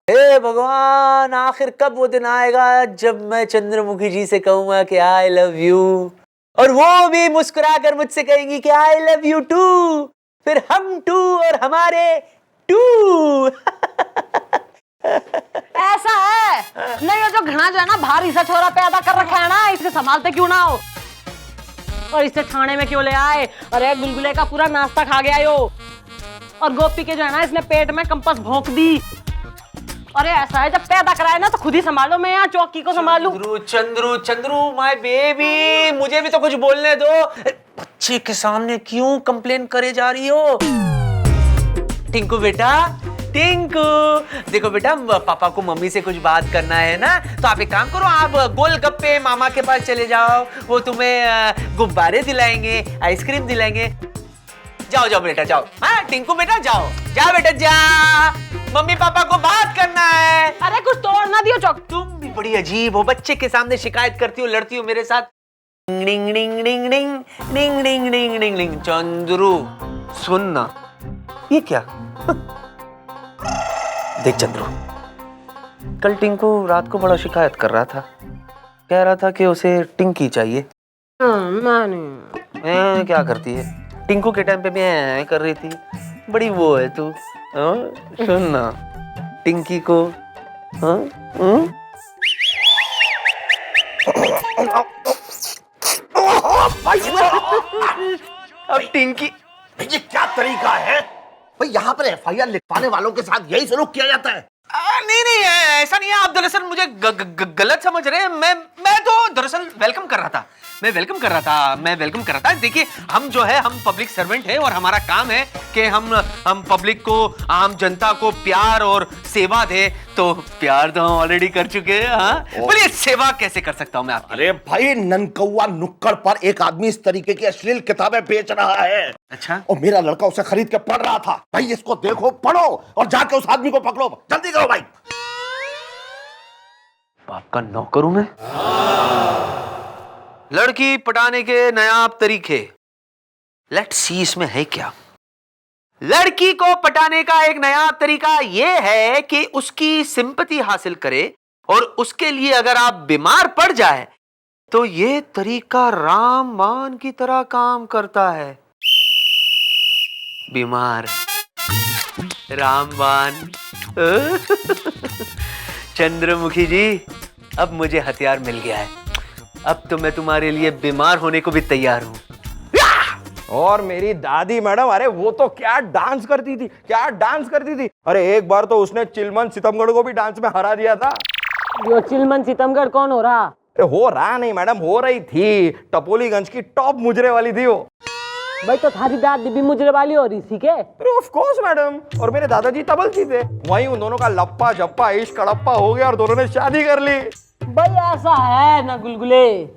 हे भगवान, आखिर कब वो दिन आएगा जब मैं चंद्रमुखी जी से कहूंगा कि आई लव यू, और वो भी मुस्कुरा कर मुझसे कहेंगी कि आई लव यू टू, फिर हम टू और हमारे टू। ऐसा है नहीं, ये जो घना जो है ना भारी सा छोरा पैदा कर रखा है ना, इसे संभालते क्यों ना हो, और इसे थाने में क्यों ले आए? अरे गुलगुले का पूरा नाश्ता खा गया यो, और गोपी के जो है ना इसने पेट में कंपास भोंक दी। अरे ऐसा है जब पैदा कराए ना तो खुद ही संभालो, मैं यहाँ चौकी को संभालू। चंद्रू चंद्रू माय बेबी, मुझे भी तो कुछ बोलने दो। बच्चे के सामने क्यों कंप्लेन करे जा रही हो? टिंकू बेटा, टिंकू देखो बेटा, पापा को मम्मी से कुछ बात करना है ना, तो आप एक काम करो, आप गोलगप्पे मामा के पास चले जाओ, वो तुम्हें गुब्बारे दिलाएंगे, आइसक्रीम दिलाएंगे। जाओ जाओ बेटा जाओ। हाँ टिंकू बेटा जाओ, जा बेटा जा, मम्मी पापा को बात करना है। अरे कुछ तोड़ ना दियो चौक। तुम भी बड़ी अजीब हो, बच्चे के सामने शिकायत करती हो, लड़ती हो मेरे साथ। डिंग डिंग डिंग डिंग डिंग डिंग डिंग डिंग डिंग। चंद्रू सुनना, ये क्या? देख चंद्रू, कल टिंकू रात को बड़ा शिकायत कर रहा था, कह रहा था कि उसे टिंकी चाहिए। क्या करती है? टिंकू के टाइम पे मैं कर रही थी, बड़ी वो है तू। सुनना, टिंकी को अब टिंकी, ये क्या तरीका है भाई? यहाँ पर एफआईआर लिखवाने वालों के साथ यही सलूक किया जाता है? नहीं नहीं ऐसा नहीं है, आप दरअसल मुझे गलत समझ रहे हैं। मैं तो दरअसल वेलकम कर रहा था, मैं वेलकम कर रहा था। देखिए हम जो है, हम पब्लिक सर्वेंट हैं और हमारा काम है कि हम पब्लिक को, आम जनता को प्यार और सेवा दे। तो प्यार तो हम ऑलरेडी कर चुके हैं। हाँ बोलिए, सेवा कैसे कर सकता हूँ मैं आपकी? अरे भाई, ननकौवा नुक्कड़ पर एक आदमी इस तरीके की अश्लील किताबें बेच रहा है। अच्छा, और मेरा लड़का उसे खरीद के पढ़ रहा था। भाई इसको देखो, पढ़ो और जाके उस आदमी को पकड़ो, जल्दी करो भाई। आपका नौकर हूं मैं? लड़की पटाने के नायाब तरीके, लेट्स सी इसमें है क्या। लड़की को पटाने का एक नायाब तरीका यह है कि उसकी सिंपैथी हासिल करे, और उसके लिए अगर आप बीमार पड़ जाए तो यह तरीका रामबाण की तरह काम करता है। बीमार रामबाण। चंद्रमुखी जी, अब मुझे हथियार मिल गया है, अब तो मैं तुम्हारे लिए बीमार होने को भी तैयार हूं। और मेरी दादी मैडम, अरे वो तो क्या डांस करती थी, क्या डांस करती थी। अरे एक बार तो उसने चिलमन सितमगढ़ को भी डांस में हरा दिया था। जो चिलमन सितमगढ़ कौन हो रहा? हो रहा नहीं मैडम, हो रही थी। टपोलीगंज की टॉप मुजरे वाली थी वो। भाई तो थारी दादी भी मुजरे वाली हो रही थी के? अरे ऑफ कोर्स मैडम, और मेरे दादाजी तबलची थे। वहीं उन दोनों का लप्पा झप्पा इश्क कड़प्पा हो गया और दोनों ने शादी कर ली। भाई ऐसा है ना गुलगुले,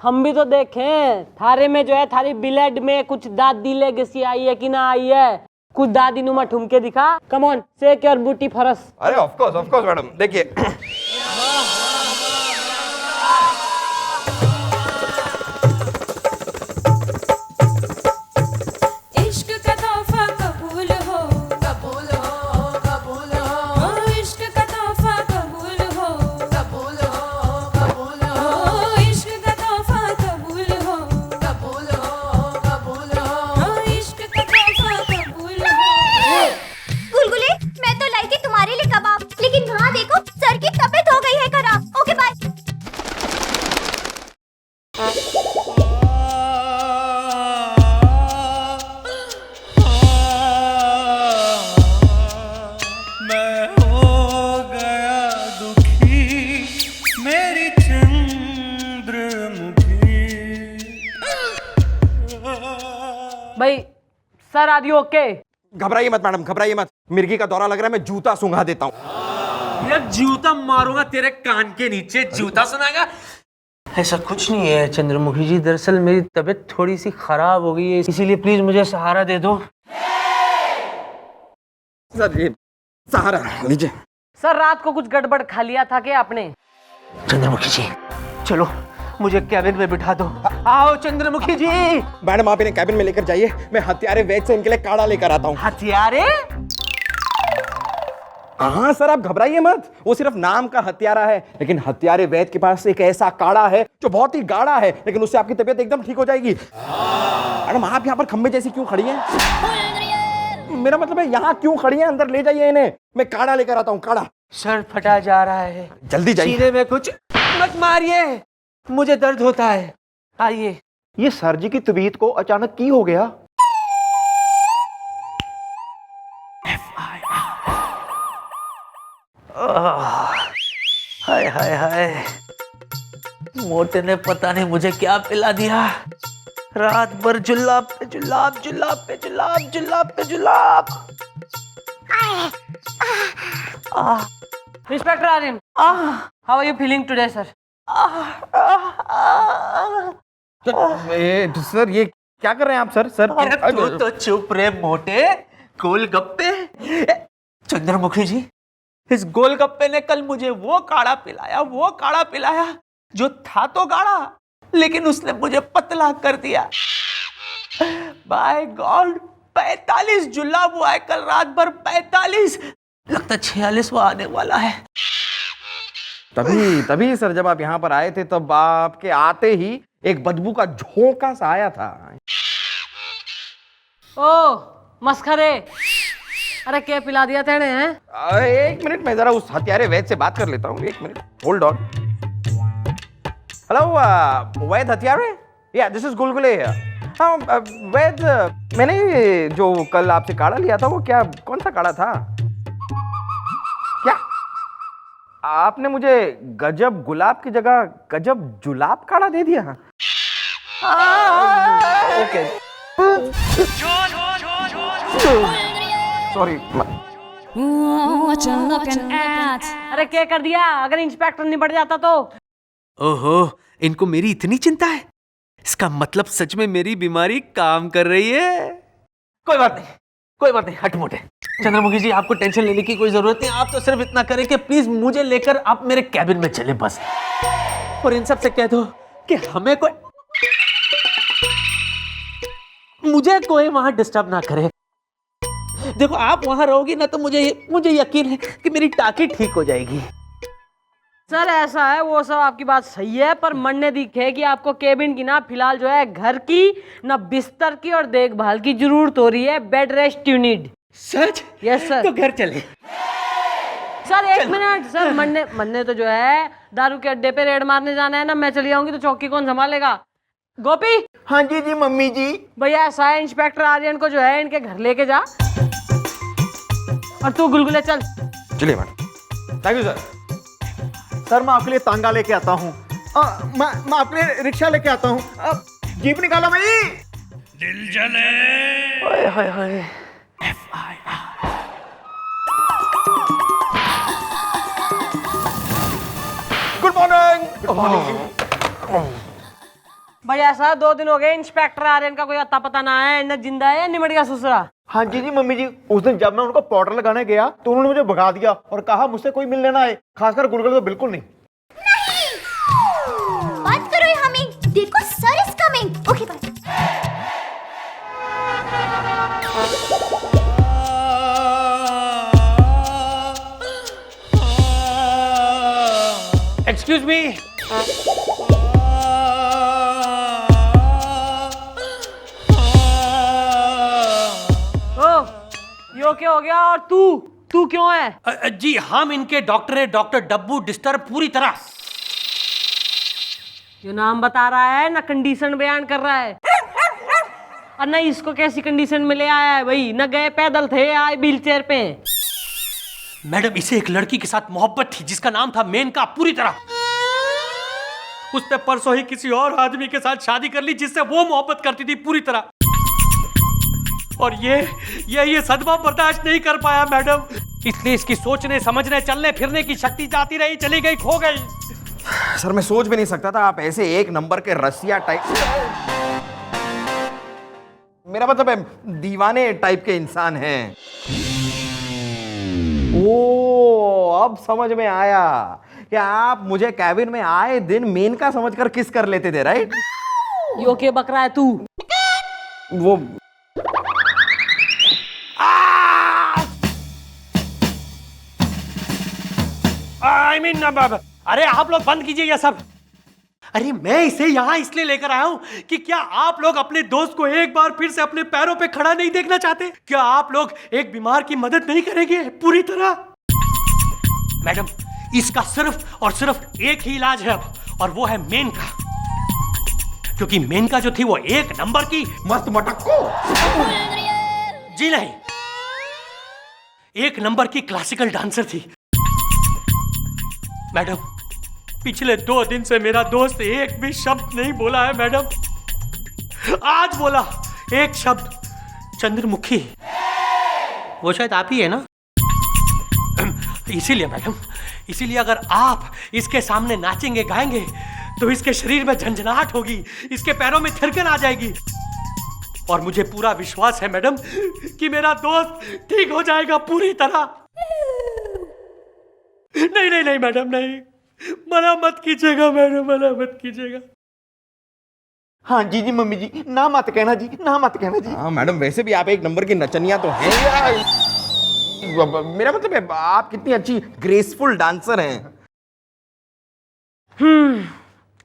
हम भी तो देखें थारे में जो है, थारी ब्लड में कुछ दादी लेगेसी आई है कि ना आई है, कुछ दादी नुमा ठुमके दिखा। कम ऑन, शेक योर बूटी फरस। अरे ऑफ कोर्स मैडम, देखिए। भाई सर आदि ओके? घबराइए मत मैडम, घबराइए मत। मिर्गी का दौरा लग रहा है, मैं जूता सूंघा देता हूँ। यार जूता मारूंगा तेरे कान के नीचे, जूता सुनाएगा। ऐसा कुछ नहीं है चंद्रमुखी जी, दरअसल मेरी तबीयत थोड़ी सी खराब हो गई है, इसीलिए प्लीज मुझे सहारा दे दो। सर ये सहारा लीजिए। सर रात को कुछ गड़बड़ खा लिया था क्या आपने? चंद्रमुखी जी चलो, मुझे कैबिन में बिठा दो। आओ चंद्रमुखी जी। मैडम आप इन्हें कैबिन में लेकर जाइए, मैं हत्यारे वैद से इनके लिए काढ़ा लेकर आता हूँ। हत्यारे? हाँ सर, आप घबराइए मत, वो सिर्फ नाम का हत्यारा है, लेकिन हत्यारे वैद्य के पास एक ऐसा काढ़ा है जो बहुत ही गाढ़ा है, लेकिन उससे आपकी तबीयत एकदम ठीक हो जाएगी। मैडम, आप यहाँ पर खंबे जैसी क्यों खड़ी हैं? मेरा मतलब है यहाँ क्यों खड़ी हैं? अंदर ले जाइए इन्हें, मैं काढ़ा लेकर आता हूँ, काढ़ा। सर फटा जा रहा है, जल्दी जाइए। सीने में कुछ मत मारिए, मुझे दर्द होता है। आइए। ये सर जी की तबीयत को अचानक की हो गया? हाय हाय हाय, मोटे ने पता नहीं मुझे क्या पिला दिया। रात भर जुलाब पे जुलाब, जुलाब पे जुलाब, जुलाब पे जुलाब। Inspector Aryan, how are you feeling today sir? Sir ये क्या कर रहे हैं आप? सर तू तो चुप रे मोटे। गोलगप्पे, चंद्रमुखी जी, इस गोलगप्पे ने कल मुझे वो काढ़ा पिलाया जो था तो गाढ़ा, लेकिन उसने मुझे पतला कर दिया। बाय गॉड, 45 जुलाब हुआ है कल रात भर, 45। लगता 46वां आने वाला है। तभी सर, जब आप यहाँ पर आए थे तब आपके आते ही एक बदबू का झोंका सा आया था। ओ मस्खरे, अरे क्या पिला दिया तेने हैं? एक मिनट, मैं जरा उस हत्यारे वैद्य से बात कर लेता हूँ। एक मिनट, होल्ड ऑन। हेलो वैद्य हत्यारे, या दिस इज गुलगुले। हाँ वैद्य, मैंने जो कल आपसे काढ़ा लिया था वो क्या, कौन सा काढ़ा था? क्या आपने मुझे गजब गुलाब की जगह गजब जुलाब काढ़ा दे दिया? Okay, sorry. What you looking at? अरे क्या कर दिया? अगर इंस्पेक्टर नहीं बढ़ जाता तो? ओहो, इनको मेरी इतनी चिंता है? इसका मतलब सच में मेरी बीमारी काम कर रही है। कोई बात नहीं, हट मोटे। चंद्रमुखी जी, आपको टेंशन लेने की कोई जरूरत नहीं। आप तो सिर्फ इतना करें कि प्लीज मुझे लेकर आप मेरे कैबिन में चले बस, और इन सब से कह दो कि मुझे कोई वहां डिस्टर्ब ना करे। देखो, आप वहां रहोगी ना तो मुझे यकीन है कि मेरी टाँकी ठीक हो जाएगी। सर ऐसा है, वो सब आपकी बात सही है, पर मरने दिखेगी आपको केबिन की ना, फिलहाल जो है घर की ना बिस्तर की और देखभाल की जरूरत हो रही है। Bed rest you need. Such? Yes sir. तो घर चले। सर एक मिनट सर, मरने तो जो है दारू के अड्डे पे रेड मारने जाना है ना, मैं चली जाऊंगी तो चौकी कौन संभालेगा? गोपी। हाँ जी मम्मी जी। भैया ऐसा है, इंस्पेक्टर आर्यन को जो है इनके घर लेके जा, और तू गुलगुले चल। चलिए madam, thank you sir. Sir मैं आपके लिए तांगा लेके आता हूँ, मैं आपके लिए रिक्शा लेके आता हूँ। जीप निकालो भाई। दिल जले। Hi hi hi. Good morning. भैया ऐसा 2 दिन हो गए, इंस्पेक्टर आर्यन का कोई अता पता ना है, न जिंदा है निमट गया ससुरा। हाँ जी मम्मी जी, उस दिन जब मैं उनको पाउडर लगाने गया तो उन्होंने मुझे भगा दिया और कहा मुझसे कोई मिलने ना आए, खासकर गुलगुले तो बिल्कुल नहीं। बात करो हमें, देखो sir is coming. Okay bye. Excuse me. Yo क्या हो गया? और तू क्यों है? जी हम इनके डॉक्टर है, डॉक्टर डब्बू डिस्टर्ब पूरी तरह। जो नाम बता रहा है ना कंडीशन बयान कर रहा है, और न इसको कैसी कंडीशन में ले आया है भाई, न गए पैदल थे, आए व्हील चेयर पे। मैडम, इसे एक लड़की के साथ मोहब्बत थी जिसका नाम था मेनका पूरी तरह। उसने परसों ही किसी और आदमी के साथ शादी कर ली जिससे वो मोहब्बत करती थी पूरी तरह, और ये सदमा बर्दाश्त नहीं कर पाया मैडम, इसलिए इसकी सोचने समझने चलने फिरने की शक्ति जाती रही, चली गई, खो गई। सर मैं सोच भी नहीं सकता था आप ऐसे एक नंबर के रसिया टाइप, मेरा मतलब है दीवाने टाइप के इंसान हैं। ओ अब समझ में आया कि आप मुझे कैबिन में आए दिन मेनका समझकर किस कर लेते थे, राइट? यो के बकरा है तू? वो आई मीन अरे आप लोग बंद कीजिए ये सब। अरे मैं इसे यहाँ इसलिए लेकर आया हूँ कि क्या आप लोग अपने दोस्त को एक बार फिर से अपने पैरों पे खड़ा नहीं देखना चाहते? क्या आप लोग एक बीमार की मदद नहीं करेंगे पूरी तरह? मैडम, इसका सिर्फ और सिर्फ एक ही इलाज है अब, और वो है मेनका। क्योंकि मेनका जो थी वो एक नंबर की मस्त मटक्को। जी नहीं, एक नंबर की क्लासिकल डांसर थी। मैडम, पिछले 2 दिन से मेरा दोस्त एक भी शब्द नहीं बोला है मैडम। आज बोला एक शब्द, चंद्रमुखी। वो शायद आप ही है ना? इसीलिए मैडम, इसीलिए अगर आप इसके सामने नाचेंगे गाएंगे तो इसके शरीर में झंझनाहट होगी, इसके पैरों में थिरकन आ जाएगी, और मुझे पूरा विश्वास है मैडम कि मेरा दोस्त ठीक हो जाएगा पूरी तरह। नहीं नहीं नहीं मैडम, नहीं, मना मत कीजिएगा मैडम, मना मत कीजिएगा। हाँ जी जी मम्मी जी, ना मत कहना जी, ना मत कहना जी। हाँ मैडम, वैसे भी आप एक नंबर की नचनिया तो हैं यार। मेरा मतलब है आप कितनी अच्छी ग्रेसफुल डांसर हैं।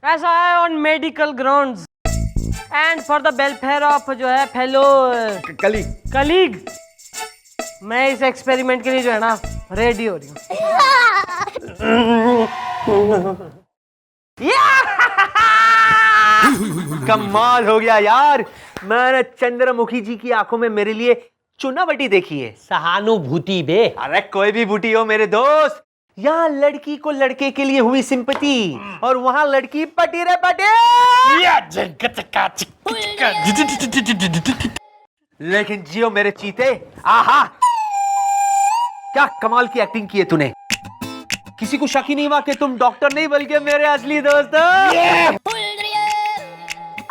ऐसा है on medical grounds and for the welfare of जो है फेलो कलीग, मैं इस एक्सपेरिमेंट के लिए जो है ना रेडी हो रही हूँ। कमाल हो गया यार। मैंने चंद्रमुखी जी की आंखों में मेरे लिए चुनावटी देखी है। सहानुभूति बे। अरे कोई भी बूटी हो मेरे दोस्त, यहाँ लड़की को लड़के के लिए हुई सिंपैथी और वहां लड़की पटी रे पटे। लेकिन जियो मेरे चीते, आहा क्या कमाल की एक्टिंग की है तूने। किसी को शक ही नहीं हुआ कि तुम डॉक्टर नहीं बल्कि मेरे असली दोस्त हो।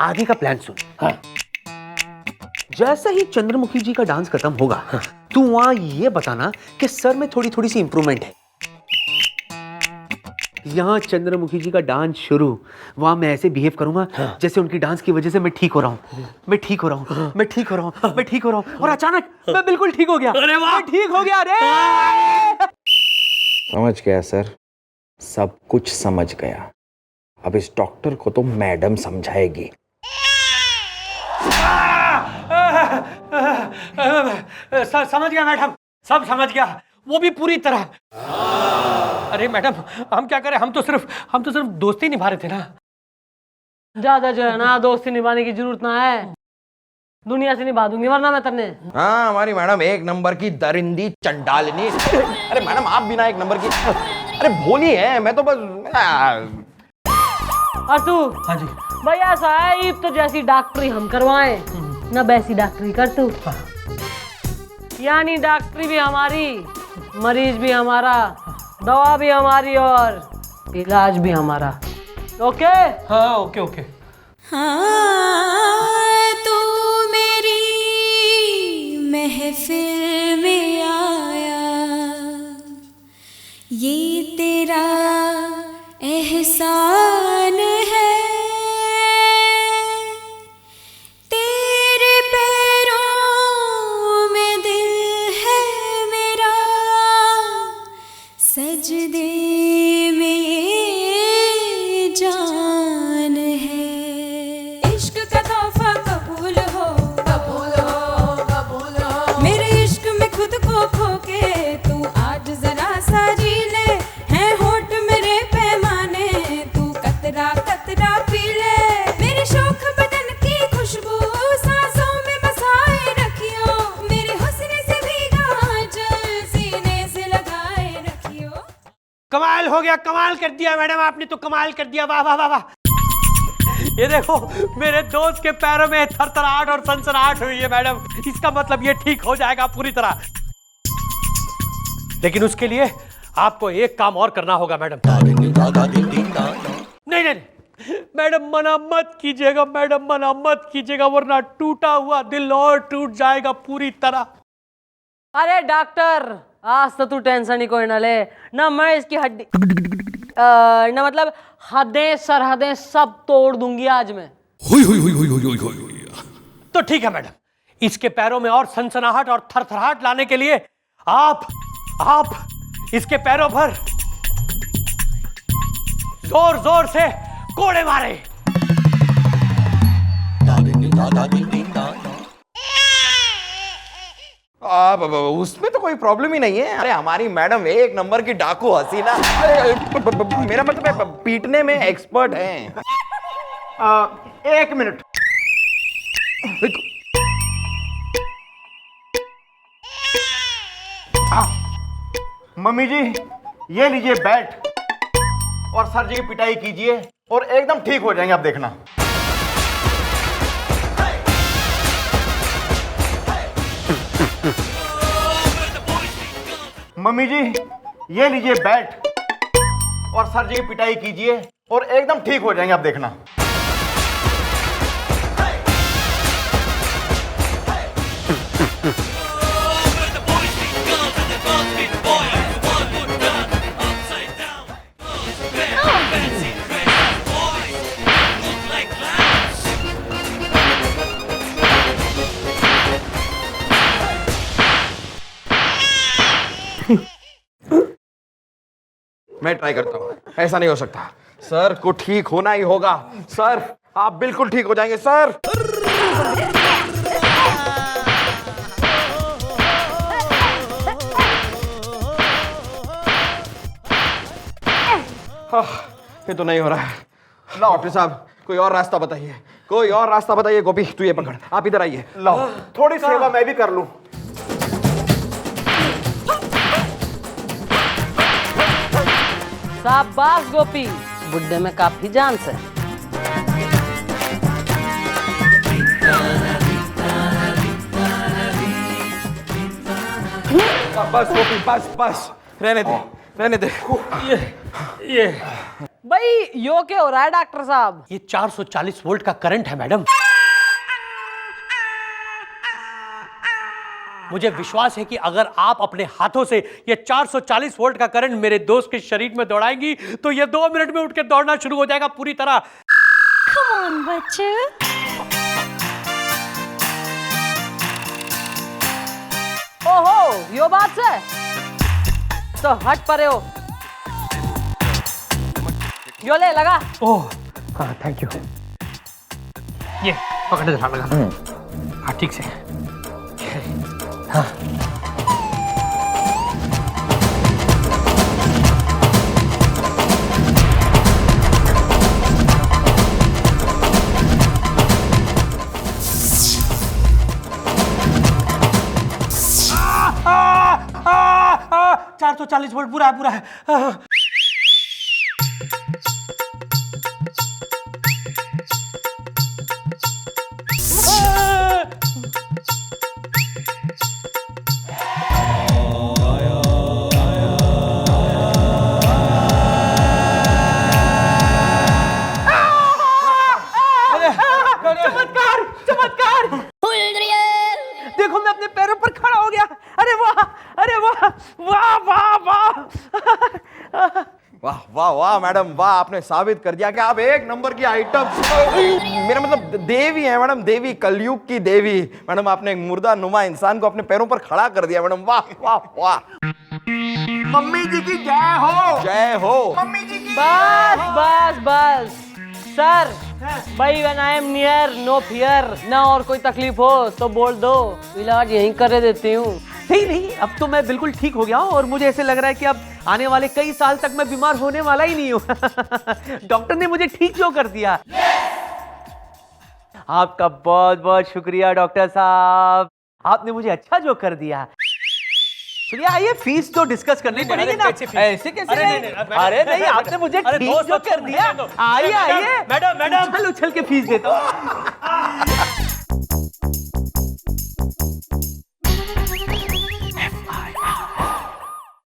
आगे का प्लान सुन। हाँ। जैसे ही चंद्रमुखी जी का डांस खत्म होगा, तू वहां ये बताना कि सर में थोड़ी थोड़ी सी इंप्रूवमेंट है। यहाँ चंद्रमुखी जी का डांस शुरू, वहां मैं ऐसे बिहेव करूंगा जैसे उनकी डांस की वजह से मैं ठीक हो रहा हूँ, मैं ठीक हो रहा हूँ, मैं ठीक हो रहा हूँ, मैं ठीक हो रहा हूँ, और अचानक मैं बिल्कुल ठीक हो गया। अरे वाह! मैं ठीक हो गया रे। समझ गया सर, सब कुछ समझ गया। अब इस डॉक्टर को तो मैडम समझाएगी। समझ गया मैडम, सब समझ गया, वो भी पूरी तरह। अरे मैडम, हम क्या करें, हम तो सिर्फ दोस्ती निभा रहे थे ना। ज्यादा जो है ना दोस्ती निभाने की जरूरत ना है, दुनिया से निभा दूंगी वरना मैं तेरे। हाँ, हमारी मैडम एक नंबर की दरिंदी चंडालिनी। अरे मैडम, आप भी ना एक नंबर की, अरे भोली है, मैं तो बस। और तू? हाँ जी भाई ऐसा है, ईब तो जैसी डॉक्टरी हम करवाएं ना वैसी डॉक्टरी कर तू। यानी डॉक्टरी भी हमारी, मरीज भी हमारा, दवा भी हमारी और इलाज भी हमारा। ओके? हाँ, ओके ओके। हाँ, तू मेरी महफिल में आया, ये तेरा एहसान है। तेरे पैरों में दिल है मेरा, सजदे में ये जान है। इश्क का तोहफा कबूल हो, कबूल हो, कबूल हो। मेरे इश्क में खुद को खो के तू आज जरा सा जी ले। है होठ मेरे पैमाने, तू कतरा कतरा पी ले। मेरे शौक बदन की खुशबू सांसों में बसाए रखियो। मेरे हुस्न से भीगा जल सीने से लगाए रखियो। कमाल हो गया, कमाल कर दिया मैडम, आपने तो कमाल कर दिया। वाह वाह वाह वाह। ये देखो, मेरे दोस्त के पैरों में थरथराहट और सनसनाहट हुई है मैडम, इसका मतलब ये ठीक हो जाएगा पूरी तरह। लेकिन उसके लिए आपको एक काम और करना होगा मैडम। नहीं नहीं मैडम, मना मत कीजिएगा मैडम, मना मत कीजिएगा, वरना टूटा हुआ दिल और टूट जाएगा पूरी तरह। अरे डॉक्टर, आज तो तू टेंशन ही कोई ना ले ना। मैं इसकी हड्डी ना मतलब हदें सरहदें सब तोड़ दूंगी आज मैं। तो ठीक है मैडम, इसके पैरों में और सनसनाहट और थरथराहट लाने के लिए आप इसके पैरों पर जोर जोर से कोड़े मारे। उसमें तो कोई प्रॉब्लम ही नहीं है। अरे हमारी मैडम एक नंबर की डाकू हसीना, मेरा मतलब है पीटने में एक्सपर्ट हैं। 1 मिनट। मम्मी जी, ये लीजिए बैट और सर जी की पिटाई कीजिए और एकदम ठीक हो जाएंगे, आप देखना। मम्मी जी, ये लीजिए बैट और सर जी की पिटाई कीजिए और एकदम ठीक हो जाएंगे, आप देखना। मैं ट्राई करता हूँ, ऐसा नहीं हो सकता। सर को ठीक होना ही होगा। सर आप बिल्कुल ठीक हो जाएंगे सर। ये तो नहीं हो रहा है। डॉक्टर साहब कोई और रास्ता बताइए, कोई और रास्ता बताइए। गोपी तू ये पकड़, आप इधर आइए। लाओ, थोड़ी सेवा मैं भी कर लूं। शाबाश गोपी, बुड्ढे में काफी जान से। बस गोपी बस बस, रहने दे रहने दे। ये भाई यो क्या हो रहा है डॉक्टर साहब? ये 440 वोल्ट का करंट है मैडम। मुझे विश्वास है कि अगर आप अपने हाथों से ये 440 वोल्ट का करंट मेरे दोस्त के शरीर में दौड़ाएंगी तो ये 2 मिनट में उठ के दौड़ना शुरू हो जाएगा पूरी तरह। Come on, बच्चे। ओहो, यो बात से तो हट परे हो। यो ले लगा। ओह हाँ थैंक यू। ये पकड़ जरा लगा। हाँ ठीक से। हाँ आ, आ, आ, 440 वोल्ट पूरा है पूरा है। चमत्कार चमत्कार, देखो मैं अपने पैरों पर खड़ा हो गया। अरे वाह अरे वाह वाह वाह वाह। वाह वाह वाह मैडम वाह, आपने साबित कर दिया कि आप एक नंबर की आइटम, मेरा मतलब देवी है मैडम, देवी, कलयुग की देवी। मैडम आपने एक मुर्दा नुमा इंसान को अपने पैरों पर खड़ा कर दिया मैडम। वाह वाह वाह। मम्मी जी की जय हो, जय हो। मम्मी जी की। बस बस बस सर, भाई when I am near no fear. ना और कोई तकलीफ हो तो बोल दो, इलाज यहीं कर देती हूँ। नहीं नहीं, अब तो मैं बिल्कुल ठीक हो गया हूँ और मुझे ऐसे लग रहा है कि अब आने वाले कई साल तक मैं बीमार होने वाला ही नहीं हूँ। डॉक्टर ने मुझे ठीक जो कर दिया। आपका बहुत बहुत शुक्रिया डॉक्टर साहब, आपने मुझे अच्छा जो कर दिया। चलिए आइए, फीस तो डिस्कस करनी पड़ेगी ना। ऐसे कैसे? अरे नहीं, आपने मुझे ठीक जो कर दिया। आइए आइए, मैडम उछल उछल के फीस देता हूँ।